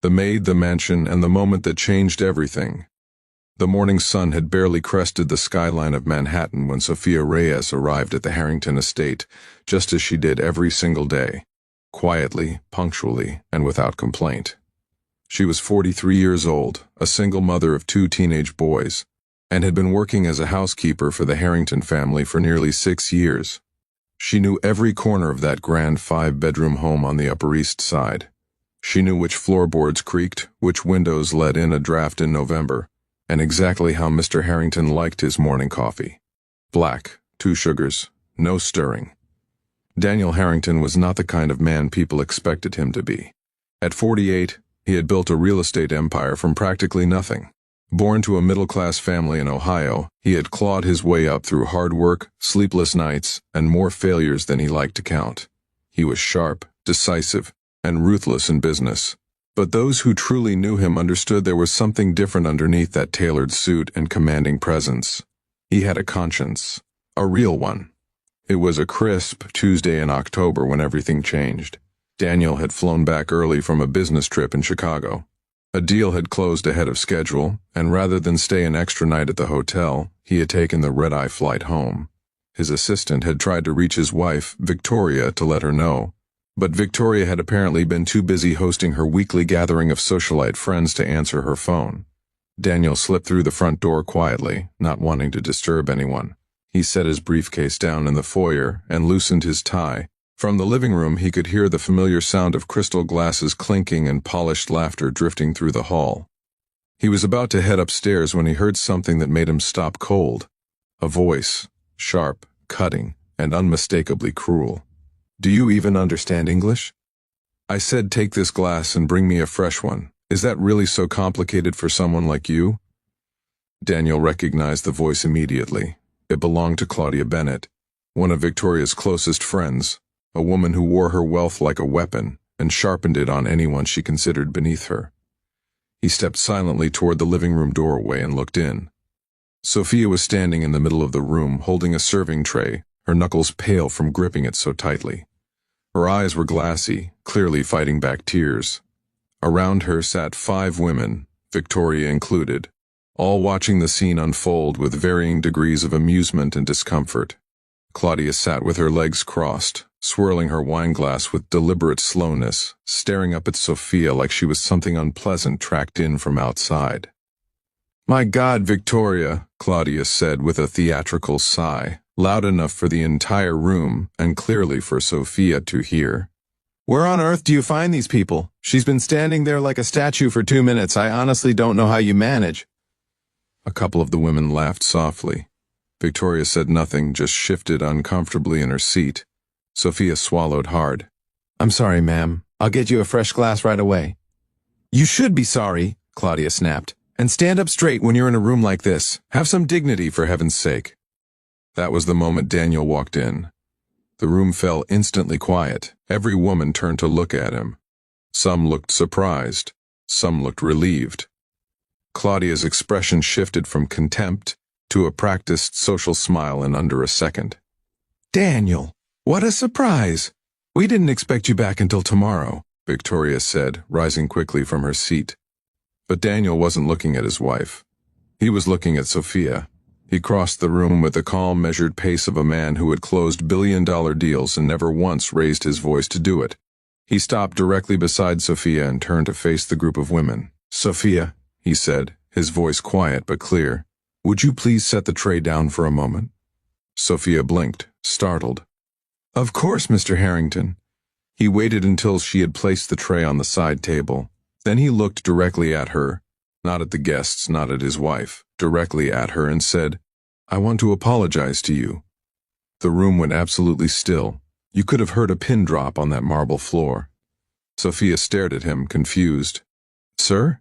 The maid, the mansion, and the moment that changed everything. The morning sun had barely crested the skyline of Manhattan when Sophia Reyes arrived at the Harrington estate, just as she did every single day, quietly, punctually, and without complaint. She was 43 years old, a single mother of 2 teenage boys, and had been working as a housekeeper for the Harrington family for nearly 6 years. She knew every corner of that grand 5-bedroom home on the Upper East Side. She knew which floorboards creaked, which windows let in a draft in November, and exactly how Mr. Harrington liked his morning coffee. Black, 2 sugars, no stirring. Daniel Harrington was not the kind of man people expected him to be. At 48, he had built a real estate empire from practically nothing. Born to a middle-class family in Ohio, he had clawed his way up through hard work, sleepless nights, and more failures than he liked to count. He was sharp, decisive, and ruthless in business. But those who truly knew him understood there was something different underneath that tailored suit and commanding presence. He had a conscience, a real one. It was a crisp Tuesday in October when everything changed. Daniel had flown back early from a business trip in Chicago. A deal had closed ahead of schedule, and rather than stay an extra night at the hotel, he had taken the red-eye flight home. His assistant had tried to reach his wife, Victoria, to let her know, but Victoria had apparently been too busy hosting her weekly gathering of socialite friends to answer her phone. Daniel slipped through the front door quietly, not wanting to disturb anyone. He set his briefcase down in the foyer and loosened his tie. From the living room he could hear the familiar sound of crystal glasses clinking and polished laughter drifting through the hall. He was about to head upstairs when he heard something that made him stop cold. A voice, sharp, cutting, and unmistakably cruel. "Do you even understand English? I said take this glass and bring me a fresh one. Is that really so complicated for someone like you?" Daniel recognized the voice immediately. It belonged to Claudia Bennett, one of Victoria's closest friends, a woman who wore her wealth like a weapon and sharpened it on anyone she considered beneath her. He stepped silently toward the living room doorway and looked in. Sophia was standing in the middle of the room holding a serving tray, her knuckles pale from gripping it so tightly. Her eyes were glassy, clearly fighting back tears. Around her sat 5 women, Victoria included, all watching the scene unfold with varying degrees of amusement and discomfort. Claudia sat with her legs crossed, swirling her wineglass with deliberate slowness, staring up at Sophia like she was something unpleasant tracked in from outside. "My God, Victoria," Claudia said with a theatrical sigh, loud enough for the entire room and clearly for Sophia to hear. "Where on earth do you find these people? She's been standing there like a statue for 2 minutes. I honestly don't know how you manage." A couple of the women laughed softly. Victoria said nothing, just shifted uncomfortably in her seat. Sophia swallowed hard. "I'm sorry, ma'am. I'll get you a fresh glass right away." "You should be sorry," Claudia snapped. "And stand up straight when you're in a room like this. Have some dignity, for heaven's sake." That was the moment Daniel walked in. The room fell instantly quiet. Every woman turned to look at him. Some looked surprised. Some looked relieved. Claudia's expression shifted from contempt to a practiced social smile in under a second. "Daniel, what a surprise! We didn't expect you back until tomorrow," Victoria said, rising quickly from her seat. But Daniel wasn't looking at his wife. He was looking at Sophia. He crossed the room with the calm, measured pace of a man who had closed billion-dollar deals and never once raised his voice to do it. He stopped directly beside Sophia and turned to face the group of women. "Sophia," he said, his voice quiet but clear, "would you please set the tray down for a moment?" Sophia blinked, startled. "Of course, Mr. Harrington." He waited until she had placed the tray on the side table. Then he looked directly at her, not at the guests, not at his wife, directly at her and said, "I want to apologize to you." The room went absolutely still. You could have heard a pin drop on that marble floor. Sophia stared at him, confused. "Sir?"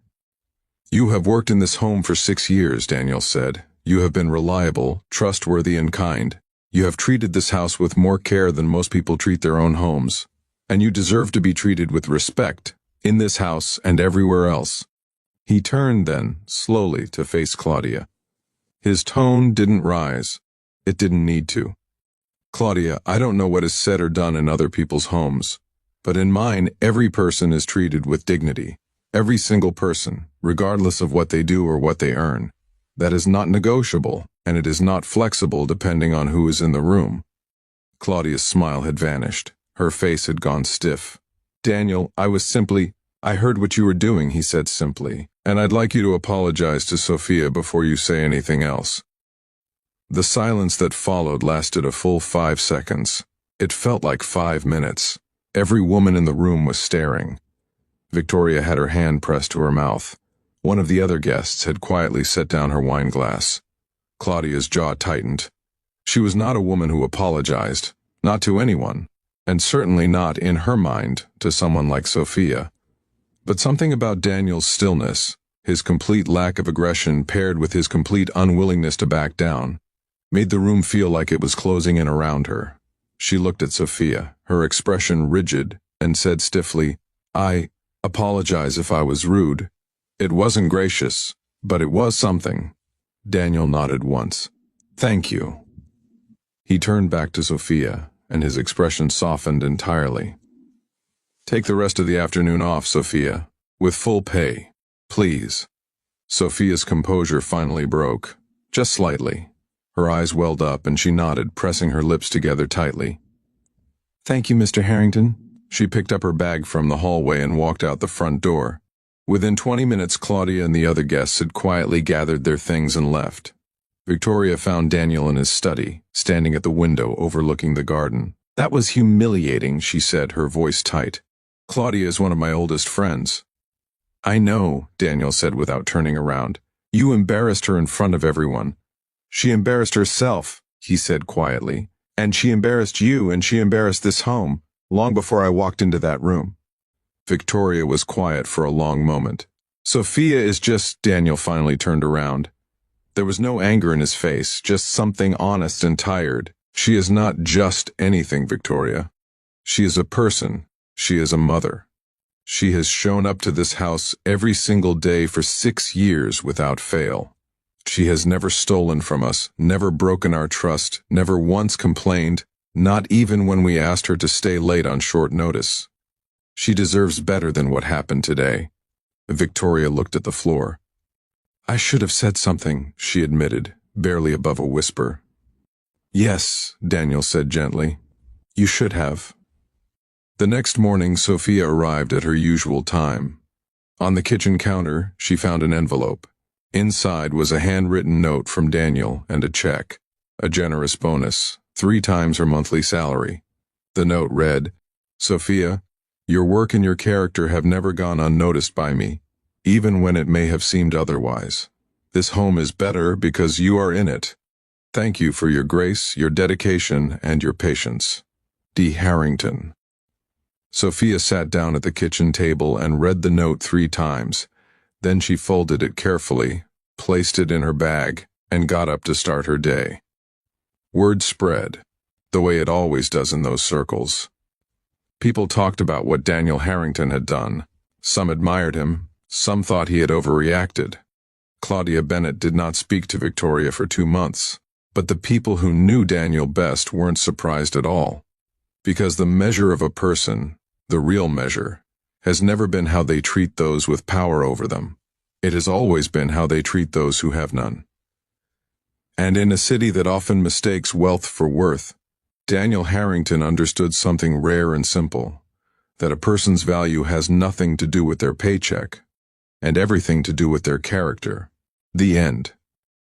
"You have worked in this home for 6 years," Daniel said. "You have been reliable, trustworthy, and kind. You have treated this house with more care than most people treat their own homes. And you deserve to be treated with respect, in this house and everywhere else." He turned then, slowly, to face Claudia. His tone didn't rise. It didn't need to. "Claudia, I don't know what is said or done in other people's homes, but in mine every person is treated with dignity. Every single person, regardless of what they do or what they earn. That is not negotiable, and it is not flexible depending on who is in the room. Claudia's smile had vanished. Her face had gone stiff. Daniel, I heard what you were doing, he said simply, and I'd like you to apologize to Sophia before you say anything else. The silence that followed lasted a full 5 seconds. It felt like 5 minutes. Every woman in the room was staring. Victoria had her hand pressed to her mouth. One of the other guests had quietly set down her wine glass. Claudia's jaw tightened. She was not a woman who apologized, not to anyone, and certainly not, in her mind, to someone like Sophia. But something about Daniel's stillness, his complete lack of aggression paired with his complete unwillingness to back down, made the room feel like it was closing in around her. She looked at Sophia, her expression rigid, and said stiffly, "I apologize if I was rude. It wasn't gracious, but it was something." Daniel nodded once. "Thank you." He turned back to Sophia, and his expression softened entirely. "Take the rest of the afternoon off, Sophia, with full pay, please." Sophia's composure finally broke, just slightly. Her eyes welled up and she nodded, pressing her lips together tightly. "Thank you, Mr. Harrington." She picked up her bag from the hallway and walked out the front door. Within 20 minutes, Claudia and the other guests had quietly gathered their things and left. Victoria found Daniel in his study, standing at the window overlooking the garden. "That was humiliating," she said, her voice tight. "Claudia is one of my oldest friends." "I know," Daniel said without turning around. "You embarrassed her in front of everyone." "She embarrassed herself," he said quietly. "And she embarrassed you, and she embarrassed this home, long before I walked into that room." Victoria was quiet for a long moment. "Sophia is just—" Daniel finally turned around. There was no anger in his face, just something honest and tired. "She is not just anything, Victoria. She is a person. She is a mother. She has shown up to this house every single day for 6 years without fail. She has never stolen from us, never broken our trust, never once complained, not even when we asked her to stay late on short notice. She deserves better than what happened today." Victoria looked at the floor. "I should have said something," she admitted, barely above a whisper. "Yes," Daniel said gently. "You should have." The next morning, Sophia arrived at her usual time. On the kitchen counter, she found an envelope. Inside was a handwritten note from Daniel and a check, a generous bonus, 3 times her monthly salary. The note read, "Sophia, your work and your character have never gone unnoticed by me, even when it may have seemed otherwise. This home is better because you are in it. Thank you for your grace, your dedication, and your patience. D. Harrington." Sophia sat down at the kitchen table and read the note 3 times. Then she folded it carefully, placed it in her bag, and got up to start her day. Word spread, the way it always does in those circles. People talked about what Daniel Harrington had done. Some admired him, some thought he had overreacted. Claudia Bennett did not speak to Victoria for 2 months, but the people who knew Daniel best weren't surprised at all. Because the measure of a person, the real measure, has never been how they treat those with power over them. It has always been how they treat those who have none. And in a city that often mistakes wealth for worth, Daniel Harrington understood something rare and simple, that a person's value has nothing to do with their paycheck, and everything to do with their character. The end.